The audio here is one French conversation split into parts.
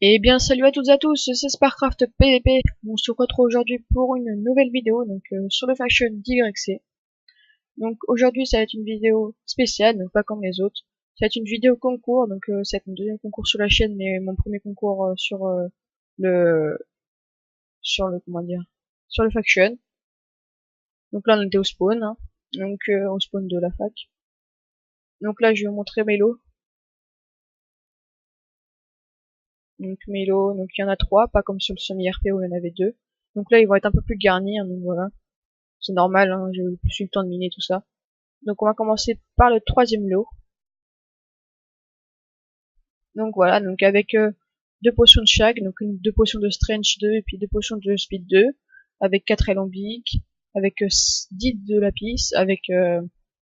Et bien salut à toutes et à tous, c'est Sparcraft PvP. On se retrouve aujourd'hui pour une nouvelle vidéo sur le faction d'YC. Donc aujourd'hui ça va être une vidéo spéciale, donc pas comme les autres. Ça va être une vidéo concours, ça va être mon deuxième concours sur la chaîne, mais mon premier concours le comment dire, sur le faction. Donc là on était au spawn, hein, au spawn de la fac. Donc là je vais vous montrer mes lots. Donc mes lots, donc il y en a 3, pas comme sur le semi-RP où il y en avait 2. Donc là ils vont être un peu plus garnis, hein, donc voilà. C'est normal, hein, j'ai plus eu le temps de miner tout ça. Donc on va commencer par le troisième lot. Donc voilà, donc avec 2 potions de chaque, donc 2 potions de Strange 2 et puis 2 potions de Speed 2, avec 4 alambics, avec 10 de lapis, avec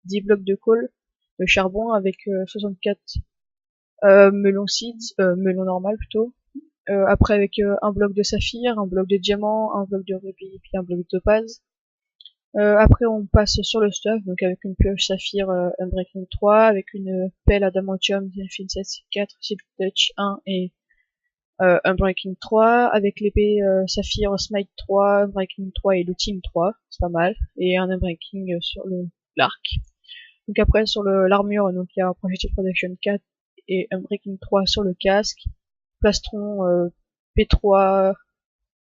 10 blocs de coal, de charbon, avec 64 melon normal plutôt. Après avec un bloc de saphir, un bloc de diamant, un bloc de rubis et puis un bloc de topaz. Après on passe sur le stuff, donc avec une pioche saphir Unbreaking 3, avec une pelle adamantium Finset 4, Silk Touch 1 et Unbreaking 3, avec l'épée saphir Smite 3, Unbreaking 3 et Looting 3, c'est pas mal, et un Unbreaking sur l'arc. Donc après sur l'armure, donc il y a Projectile Protection 4 et Unbreaking 3 sur le casque, plastron P3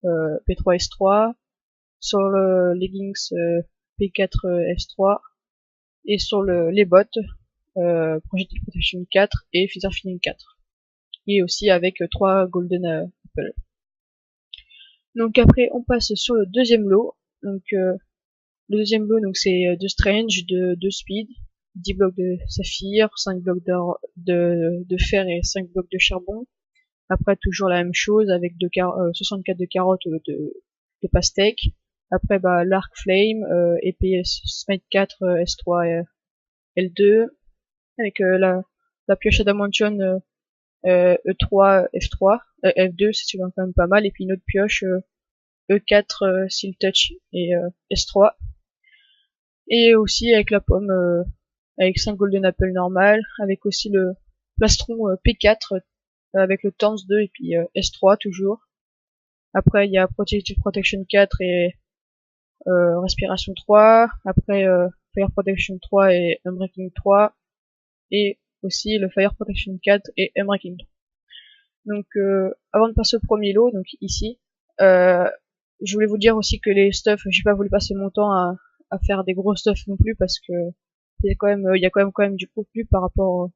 S3, sur le leggings P4 S3 et sur les bottes Projectile Protection 4 et Feather Filling 4 et aussi avec 3 Golden Apple. Donc après on passe sur le deuxième lot. Donc le deuxième lot donc c'est de Strange, de Speed, 10 blocs de saphir, 5 blocs de fer et 5 blocs de charbon. Après toujours la même chose avec 64 de carottes de pastèque. Après l'arc flame, épée Smite 4 S3 L2 avec la pioche adamantium E3 F3 F2 c'est quand même pas mal, et puis une autre pioche E4 Seal Touch et S3, et aussi avec la pomme avec 5 Golden Apple normal, avec aussi le plastron P4 avec le Thorns 2 et puis S3 toujours. Après il y a Protective Protection 4 et Respiration 3, après Fire Protection 3 et Unbreaking 3, et aussi le Fire Protection 4 et Unbreaking 3. Donc avant de passer au premier lot, donc ici, je voulais vous dire aussi que les stuffs, j'ai pas voulu passer mon temps à faire des gros stuffs non plus, parce que il y a quand même du contenu par rapport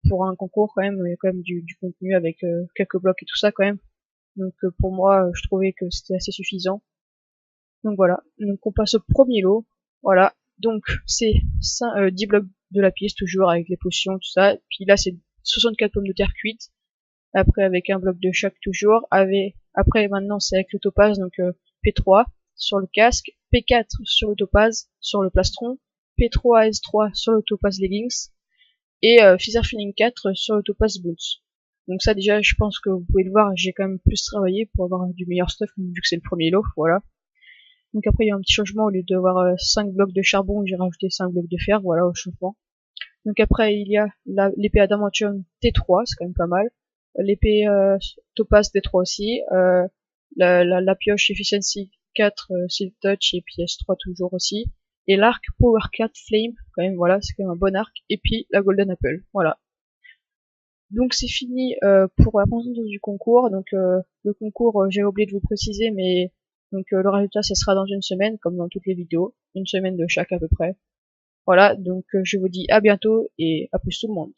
pour un concours, quand même il y a quand même du contenu avec quelques blocs et tout ça quand même. Donc pour moi je trouvais que c'était assez suffisant. Donc voilà, donc on passe au premier lot. Voilà, donc c'est 10 blocs de lapis toujours avec les potions tout ça, puis là c'est 64 pommes de terre cuites, après avec un bloc de chaque toujours, après maintenant c'est avec le topaz, donc P3 sur le casque, P4 sur le topaz, sur le plastron, P3 S3 sur le topaz leggings, et Feather Filling 4 sur le topaz boots. Donc ça déjà je pense que vous pouvez le voir, j'ai quand même plus travaillé pour avoir du meilleur stuff, vu que c'est le premier lot, voilà. Donc après il y a un petit changement, au lieu d'avoir 5 blocs de charbon, j'ai rajouté 5 blocs de fer, voilà, au changement. Donc après il y a l'épée adamantium T3, c'est quand même pas mal. L'épée topaz T3 aussi, la pioche efficiency 4 Silk Touch et puis S3 toujours aussi, et l'arc Power 4 Flame, quand même voilà, c'est quand même un bon arc, et puis la Golden Apple, voilà. Donc c'est fini pour la présentation du concours. Donc le concours, j'ai oublié de vous préciser, mais donc le résultat ça sera dans une semaine, comme dans toutes les vidéos, une semaine de chaque à peu près. Voilà, donc je vous dis à bientôt et à plus tout le monde.